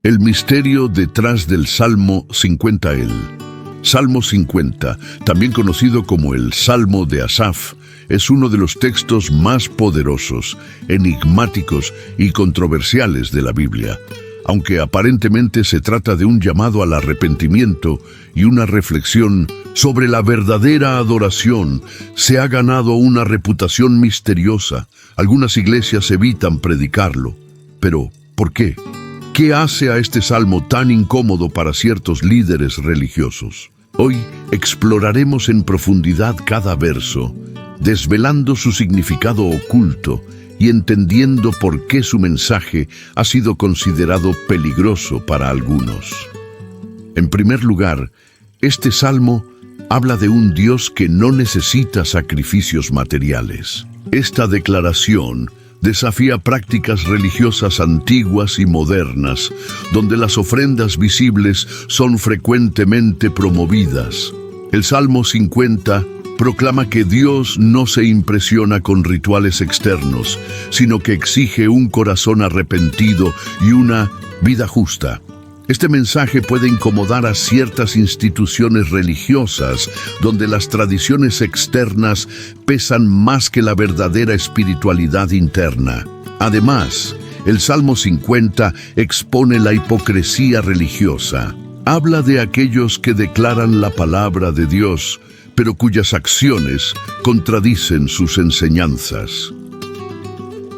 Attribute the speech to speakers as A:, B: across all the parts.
A: El misterio detrás del Salmo 50. El Salmo 50, también conocido como el Salmo de Asaf, es uno de los textos más poderosos, enigmáticos y controversiales de la Biblia. Aunque aparentemente se trata de un llamado al arrepentimiento y una reflexión sobre la verdadera adoración, se ha ganado una reputación misteriosa. Algunas iglesias evitan predicarlo. Pero, ¿por qué? ¿Qué hace a este salmo tan incómodo para ciertos líderes religiosos? Hoy exploraremos en profundidad cada verso, desvelando su significado oculto y entendiendo por qué su mensaje ha sido considerado peligroso para algunos. En primer lugar, este salmo habla de un Dios que no necesita sacrificios materiales. Esta declaración desafía prácticas religiosas antiguas y modernas, donde las ofrendas visibles son frecuentemente promovidas. El Salmo 50 proclama que Dios no se impresiona con rituales externos, sino que exige un corazón arrepentido y una vida justa. Este mensaje puede incomodar a ciertas instituciones religiosas, donde las tradiciones externas pesan más que la verdadera espiritualidad interna. Además, el Salmo 50 expone la hipocresía religiosa. Habla de aquellos que declaran la palabra de Dios, pero cuyas acciones contradicen sus enseñanzas.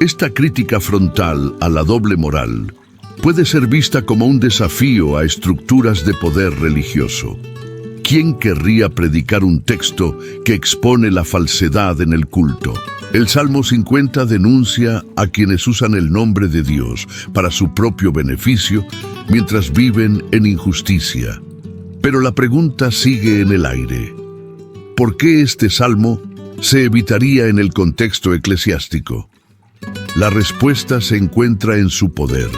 A: Esta crítica frontal a la doble moral puede ser vista como un desafío a estructuras de poder religioso. ¿Quién querría predicar un texto que expone la falsedad en el culto? El Salmo 50 denuncia a quienes usan el nombre de Dios para su propio beneficio mientras viven en injusticia. Pero la pregunta sigue en el aire. ¿Por qué este salmo se evitaría en el contexto eclesiástico? La respuesta se encuentra en su poder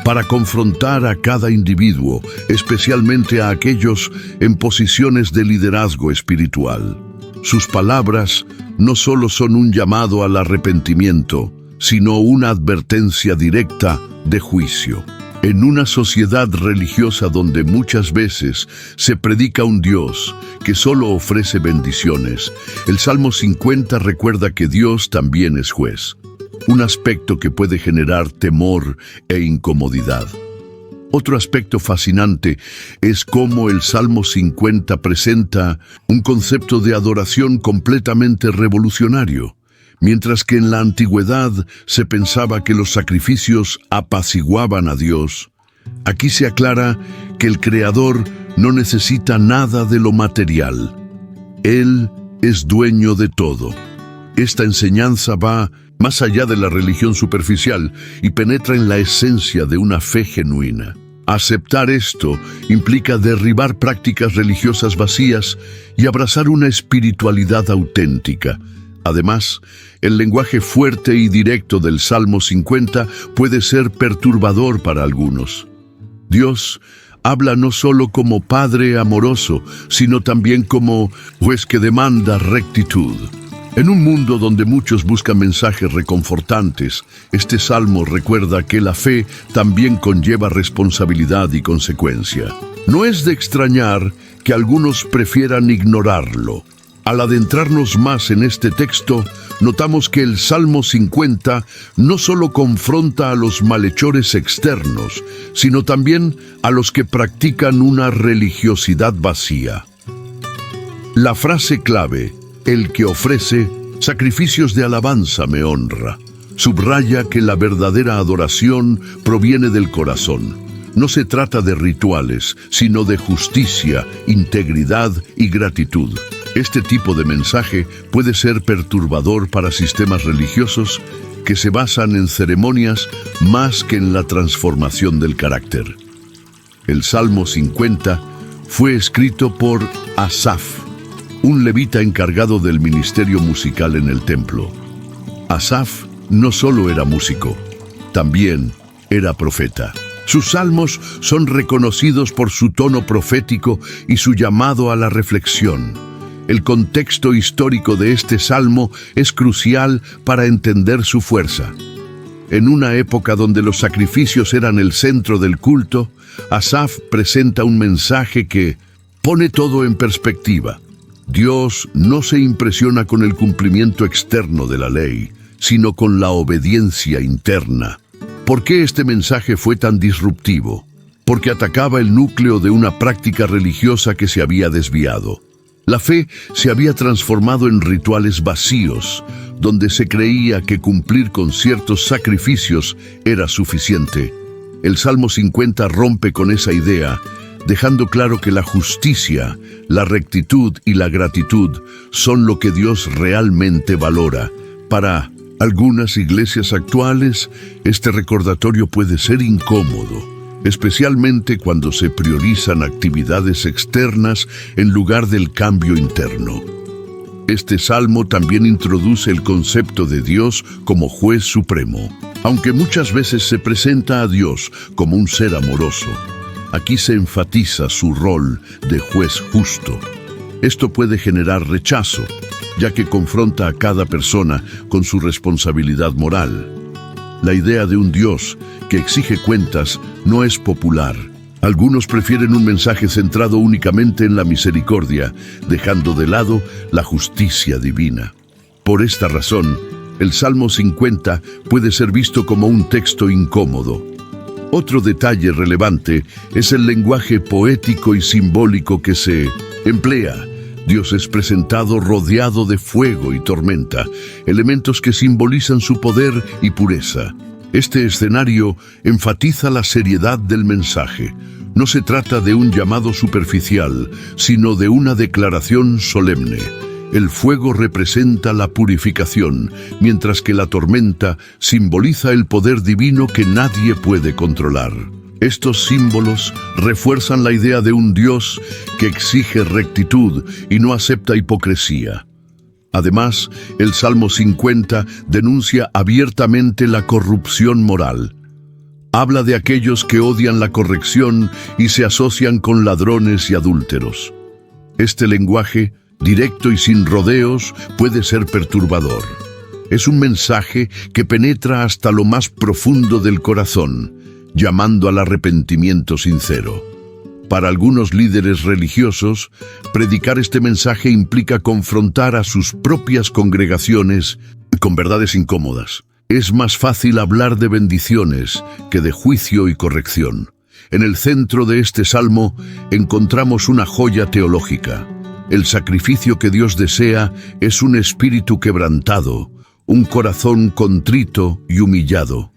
A: para confrontar a cada individuo, especialmente a aquellos en posiciones de liderazgo espiritual. Sus palabras no solo son un llamado al arrepentimiento, sino una advertencia directa de juicio. En una sociedad religiosa donde muchas veces se predica un Dios que solo ofrece bendiciones, el Salmo 50 recuerda que Dios también es juez. Un aspecto que puede generar temor e incomodidad. Otro aspecto fascinante es cómo el Salmo 50 presenta un concepto de adoración completamente revolucionario. Mientras que en la antigüedad se pensaba que los sacrificios apaciguaban a Dios, aquí se aclara que el Creador no necesita nada de lo material. Él es dueño de todo. Esta enseñanza va más allá de la religión superficial y penetra en la esencia de una fe genuina. Aceptar esto implica derribar prácticas religiosas vacías y abrazar una espiritualidad auténtica. Además, el lenguaje fuerte y directo del Salmo 50 puede ser perturbador para algunos. Dios habla no solo como Padre amoroso, sino también como juez que demanda rectitud. En un mundo donde muchos buscan mensajes reconfortantes, este salmo recuerda que la fe también conlleva responsabilidad y consecuencia. No es de extrañar que algunos prefieran ignorarlo. Al adentrarnos más en este texto, notamos que el Salmo 50 no solo confronta a los malhechores externos, sino también a los que practican una religiosidad vacía. La frase clave, el que ofrece sacrificios de alabanza me honra, subraya que la verdadera adoración proviene del corazón. No se trata de rituales, sino de justicia, integridad y gratitud. Este tipo de mensaje puede ser perturbador para sistemas religiosos que se basan en ceremonias más que en la transformación del carácter. El Salmo 50 fue escrito por Asaf, un levita encargado del ministerio musical en el templo. Asaf no solo era músico, también era profeta. Sus salmos son reconocidos por su tono profético y su llamado a la reflexión. El contexto histórico de este salmo es crucial para entender su fuerza. En una época donde los sacrificios eran el centro del culto, Asaf presenta un mensaje que pone todo en perspectiva. Dios no se impresiona con el cumplimiento externo de la ley, sino con la obediencia interna. ¿Por qué este mensaje fue tan disruptivo? Porque atacaba el núcleo de una práctica religiosa que se había desviado. La fe se había transformado en rituales vacíos, donde se creía que cumplir con ciertos sacrificios era suficiente. El Salmo 50 rompe con esa idea, dejando claro que la justicia, la rectitud y la gratitud son lo que Dios realmente valora. Para algunas iglesias actuales, este recordatorio puede ser incómodo, especialmente cuando se priorizan actividades externas en lugar del cambio interno. Este salmo también introduce el concepto de Dios como juez supremo. Aunque muchas veces se presenta a Dios como un ser amoroso, aquí se enfatiza su rol de juez justo. Esto puede generar rechazo, ya que confronta a cada persona con su responsabilidad moral. La idea de un Dios que exige cuentas no es popular. Algunos prefieren un mensaje centrado únicamente en la misericordia, dejando de lado la justicia divina. Por esta razón, el Salmo 50 puede ser visto como un texto incómodo. Otro detalle relevante es el lenguaje poético y simbólico que se emplea. Dios es presentado rodeado de fuego y tormenta, elementos que simbolizan su poder y pureza. Este escenario enfatiza la seriedad del mensaje. No se trata de un llamado superficial, sino de una declaración solemne. El fuego representa la purificación, mientras que la tormenta simboliza el poder divino que nadie puede controlar. Estos símbolos refuerzan la idea de un Dios que exige rectitud y no acepta hipocresía. Además, el Salmo 50 denuncia abiertamente la corrupción moral. Habla de aquellos que odian la corrección y se asocian con ladrones y adúlteros. Este lenguaje, directo y sin rodeos, puede ser perturbador. Es un mensaje que penetra hasta lo más profundo del corazón, llamando al arrepentimiento sincero. Para algunos líderes religiosos, predicar este mensaje implica confrontar a sus propias congregaciones con verdades incómodas. Es más fácil hablar de bendiciones que de juicio y corrección. En el centro de este salmo encontramos una joya teológica. El sacrificio que Dios desea es un espíritu quebrantado, un corazón contrito y humillado.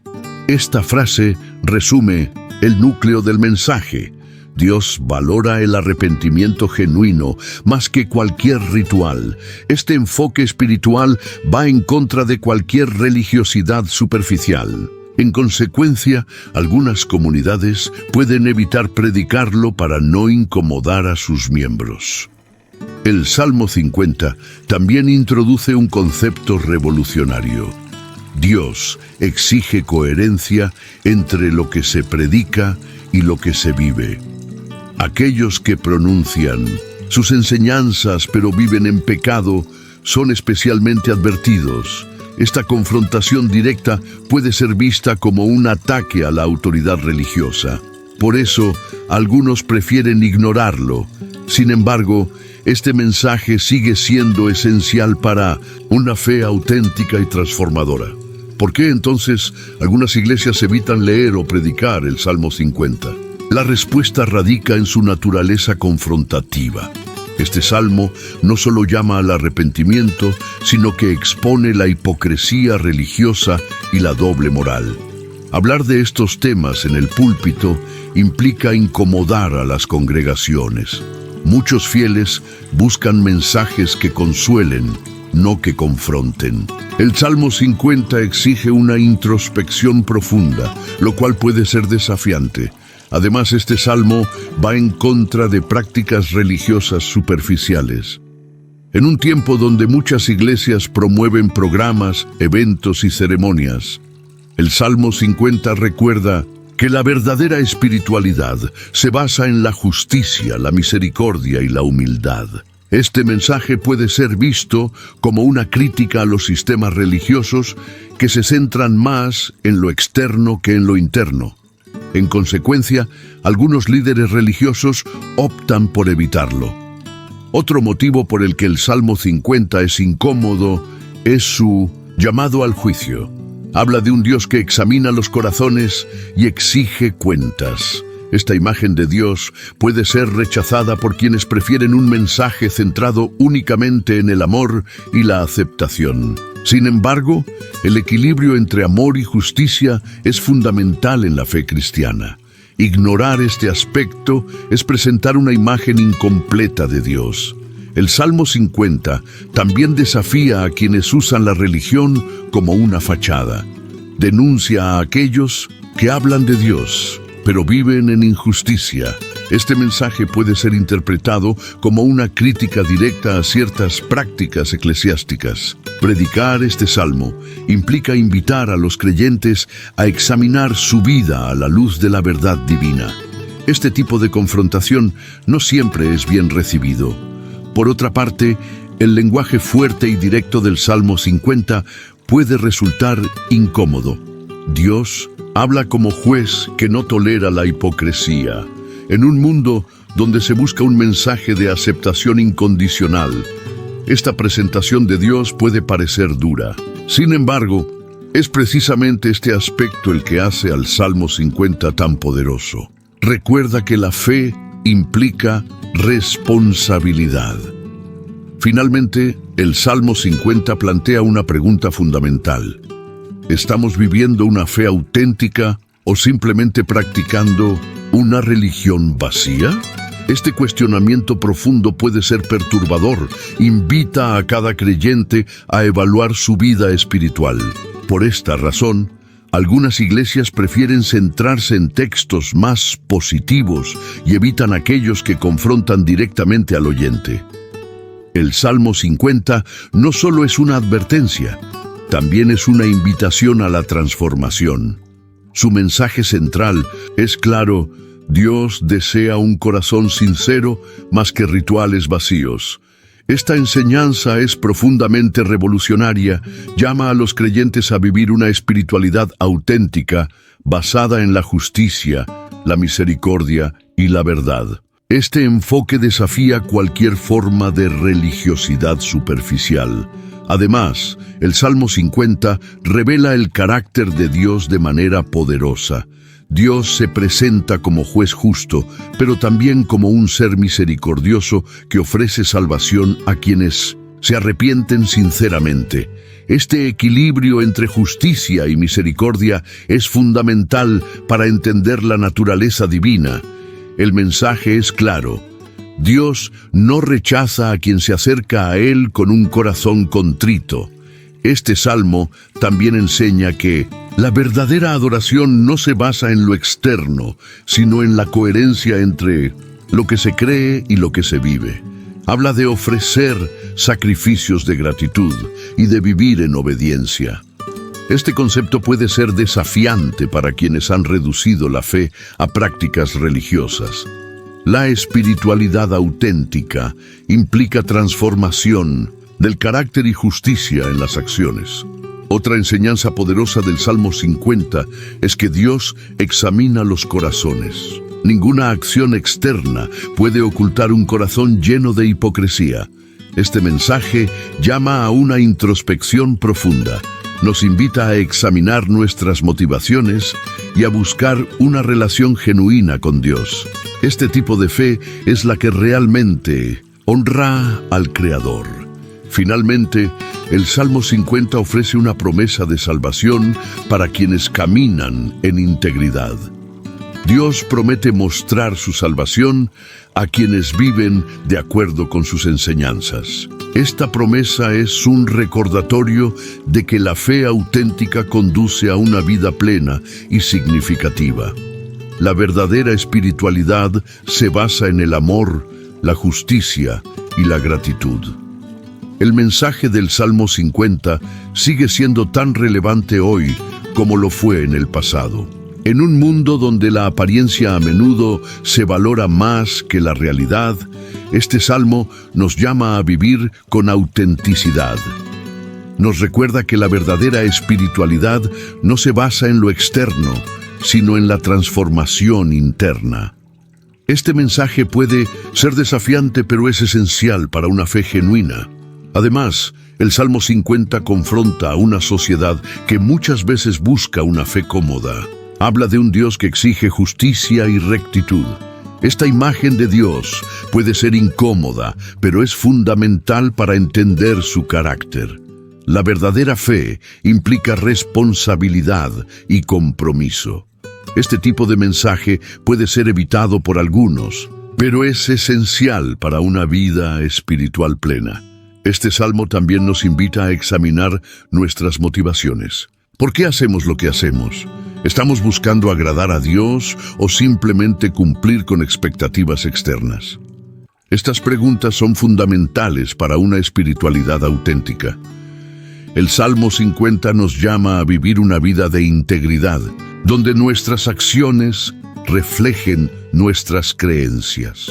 A: Esta frase resume el núcleo del mensaje. Dios valora el arrepentimiento genuino más que cualquier ritual. Este enfoque espiritual va en contra de cualquier religiosidad superficial. En consecuencia, algunas comunidades pueden evitar predicarlo para no incomodar a sus miembros. El Salmo 50 también introduce un concepto revolucionario. Dios exige coherencia entre lo que se predica y lo que se vive. Aquellos que pronuncian sus enseñanzas pero viven en pecado son especialmente advertidos. Esta confrontación directa puede ser vista como un ataque a la autoridad religiosa. Por eso, algunos prefieren ignorarlo. Sin embargo, este mensaje sigue siendo esencial para una fe auténtica y transformadora. ¿Por qué entonces algunas iglesias evitan leer o predicar el Salmo 50? La respuesta radica en su naturaleza confrontativa. Este salmo no solo llama al arrepentimiento, sino que expone la hipocresía religiosa y la doble moral. Hablar de estos temas en el púlpito implica incomodar a las congregaciones. Muchos fieles buscan mensajes que consuelen, no que confronten. El Salmo 50 exige una introspección profunda, lo cual puede ser desafiante. Además, este salmo va en contra de prácticas religiosas superficiales. En un tiempo donde muchas iglesias promueven programas, eventos y ceremonias, el Salmo 50 recuerda que la verdadera espiritualidad se basa en la justicia, la misericordia y la humildad. Este mensaje puede ser visto como una crítica a los sistemas religiosos que se centran más en lo externo que en lo interno. En consecuencia, algunos líderes religiosos optan por evitarlo. Otro motivo por el que el Salmo 50 es incómodo es su llamado al juicio. Habla de un Dios que examina los corazones y exige cuentas. Esta imagen de Dios puede ser rechazada por quienes prefieren un mensaje centrado únicamente en el amor y la aceptación. Sin embargo, el equilibrio entre amor y justicia es fundamental en la fe cristiana. Ignorar este aspecto es presentar una imagen incompleta de Dios. El Salmo 50 también desafía a quienes usan la religión como una fachada. Denuncia a aquellos que hablan de Dios, pero viven en injusticia. Este mensaje puede ser interpretado como una crítica directa a ciertas prácticas eclesiásticas. Predicar este salmo implica invitar a los creyentes a examinar su vida a la luz de la verdad divina. Este tipo de confrontación no siempre es bien recibido. Por otra parte, el lenguaje fuerte y directo del Salmo 50 puede resultar incómodo. Dios habla como juez que no tolera la hipocresía. En un mundo donde se busca un mensaje de aceptación incondicional, esta presentación de Dios puede parecer dura. Sin embargo, es precisamente este aspecto el que hace al Salmo 50 tan poderoso. Recuerda que la fe implica responsabilidad. Finalmente, el Salmo 50 plantea una pregunta fundamental. ¿Estamos viviendo una fe auténtica o simplemente practicando una religión vacía? Este cuestionamiento profundo puede ser perturbador. Invita a cada creyente a evaluar su vida espiritual. Por esta razón, algunas iglesias prefieren centrarse en textos más positivos y evitan aquellos que confrontan directamente al oyente. El Salmo 50 no solo es una advertencia, también es una invitación a la transformación. Su mensaje central es claro: Dios desea un corazón sincero más que rituales vacíos. Esta enseñanza es profundamente revolucionaria, llama a los creyentes a vivir una espiritualidad auténtica, basada en la justicia, la misericordia y la verdad. Este enfoque desafía cualquier forma de religiosidad superficial. Además, el Salmo 50 revela el carácter de Dios de manera poderosa. Dios se presenta como juez justo, pero también como un ser misericordioso que ofrece salvación a quienes se arrepienten sinceramente. Este equilibrio entre justicia y misericordia es fundamental para entender la naturaleza divina. El mensaje es claro: Dios no rechaza a quien se acerca a Él con un corazón contrito. Este salmo también enseña que la verdadera adoración no se basa en lo externo, sino en la coherencia entre lo que se cree y lo que se vive. Habla de ofrecer sacrificios de gratitud y de vivir en obediencia. Este concepto puede ser desafiante para quienes han reducido la fe a prácticas religiosas. La espiritualidad auténtica implica transformación del carácter y justicia en las acciones. Otra enseñanza poderosa del Salmo 50 es que Dios examina los corazones. Ninguna acción externa puede ocultar un corazón lleno de hipocresía. Este mensaje llama a una introspección profunda. Nos invita a examinar nuestras motivaciones y a buscar una relación genuina con Dios. Este tipo de fe es la que realmente honra al Creador. Finalmente, el Salmo 50 ofrece una promesa de salvación para quienes caminan en integridad. Dios promete mostrar su salvación a quienes viven de acuerdo con sus enseñanzas. Esta promesa es un recordatorio de que la fe auténtica conduce a una vida plena y significativa. La verdadera espiritualidad se basa en el amor, la justicia y la gratitud. El mensaje del Salmo 50 sigue siendo tan relevante hoy como lo fue en el pasado. En un mundo donde la apariencia a menudo se valora más que la realidad, este salmo nos llama a vivir con autenticidad. Nos recuerda que la verdadera espiritualidad no se basa en lo externo, sino en la transformación interna. Este mensaje puede ser desafiante, pero es esencial para una fe genuina. Además, el Salmo 50 confronta a una sociedad que muchas veces busca una fe cómoda. Habla de un Dios que exige justicia y rectitud. Esta imagen de Dios puede ser incómoda, pero es fundamental para entender su carácter. La verdadera fe implica responsabilidad y compromiso. Este tipo de mensaje puede ser evitado por algunos, pero es esencial para una vida espiritual plena. Este salmo también nos invita a examinar nuestras motivaciones. ¿Por qué hacemos lo que hacemos? ¿Estamos buscando agradar a Dios o simplemente cumplir con expectativas externas? Estas preguntas son fundamentales para una espiritualidad auténtica. El Salmo 50 nos llama a vivir una vida de integridad, donde nuestras acciones reflejen nuestras creencias.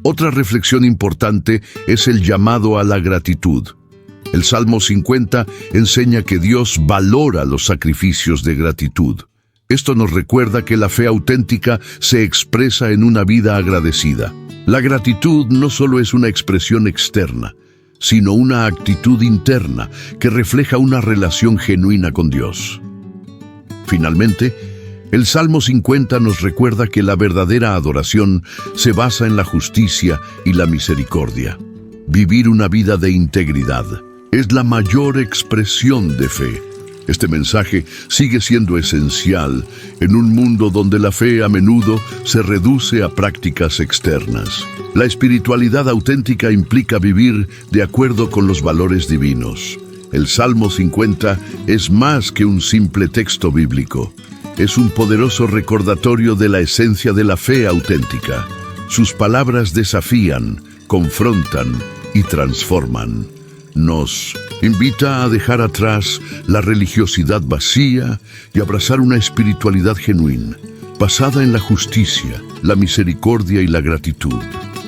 A: Otra reflexión importante es el llamado a la gratitud. El Salmo 50 enseña que Dios valora los sacrificios de gratitud. Esto nos recuerda que la fe auténtica se expresa en una vida agradecida. La gratitud no solo es una expresión externa, sino una actitud interna que refleja una relación genuina con Dios. Finalmente, el Salmo 50 nos recuerda que la verdadera adoración se basa en la justicia y la misericordia. Vivir una vida de integridad es la mayor expresión de fe. Este mensaje sigue siendo esencial en un mundo donde la fe a menudo se reduce a prácticas externas. La espiritualidad auténtica implica vivir de acuerdo con los valores divinos. El Salmo 50 es más que un simple texto bíblico. Es un poderoso recordatorio de la esencia de la fe auténtica. Sus palabras desafían, confrontan y transforman. Nos invita a dejar atrás la religiosidad vacía y abrazar una espiritualidad genuina, basada en la justicia, la misericordia y la gratitud.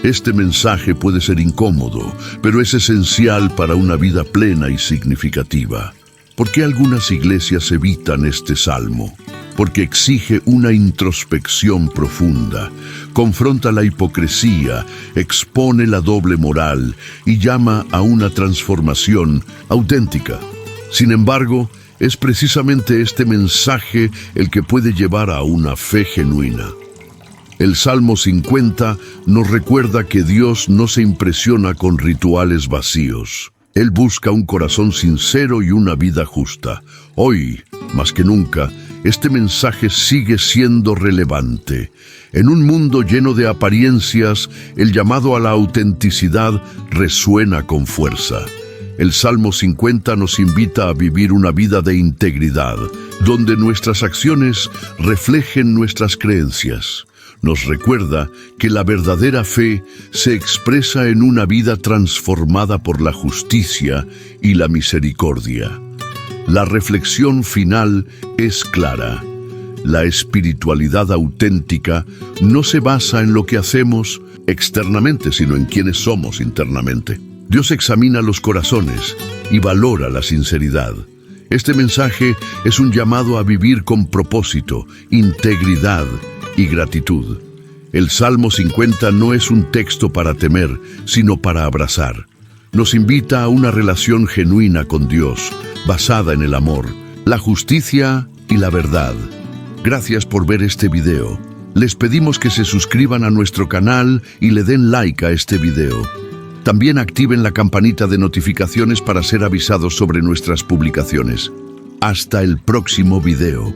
A: Este mensaje puede ser incómodo, pero es esencial para una vida plena y significativa. ¿Por qué algunas iglesias evitan este salmo? Porque exige una introspección profunda, confronta la hipocresía, expone la doble moral y llama a una transformación auténtica. Sin embargo, es precisamente este mensaje el que puede llevar a una fe genuina. El Salmo 50 nos recuerda que Dios no se impresiona con rituales vacíos. Él busca un corazón sincero y una vida justa. Hoy, más que nunca, este mensaje sigue siendo relevante. En un mundo lleno de apariencias, el llamado a la autenticidad resuena con fuerza. El Salmo 50 nos invita a vivir una vida de integridad, donde nuestras acciones reflejen nuestras creencias. Nos recuerda que la verdadera fe se expresa en una vida transformada por la justicia y la misericordia. La reflexión final es clara. La espiritualidad auténtica no se basa en lo que hacemos externamente, sino en quienes somos internamente. Dios examina los corazones y valora la sinceridad. Este mensaje es un llamado a vivir con propósito, integridad y gratitud. El Salmo 50 no es un texto para temer, sino para abrazar. Nos invita a una relación genuina con Dios, basada en el amor, la justicia y la verdad. Gracias por ver este video. Les pedimos que se suscriban a nuestro canal y le den like a este video. También activen la campanita de notificaciones para ser avisados sobre nuestras publicaciones. Hasta el próximo video.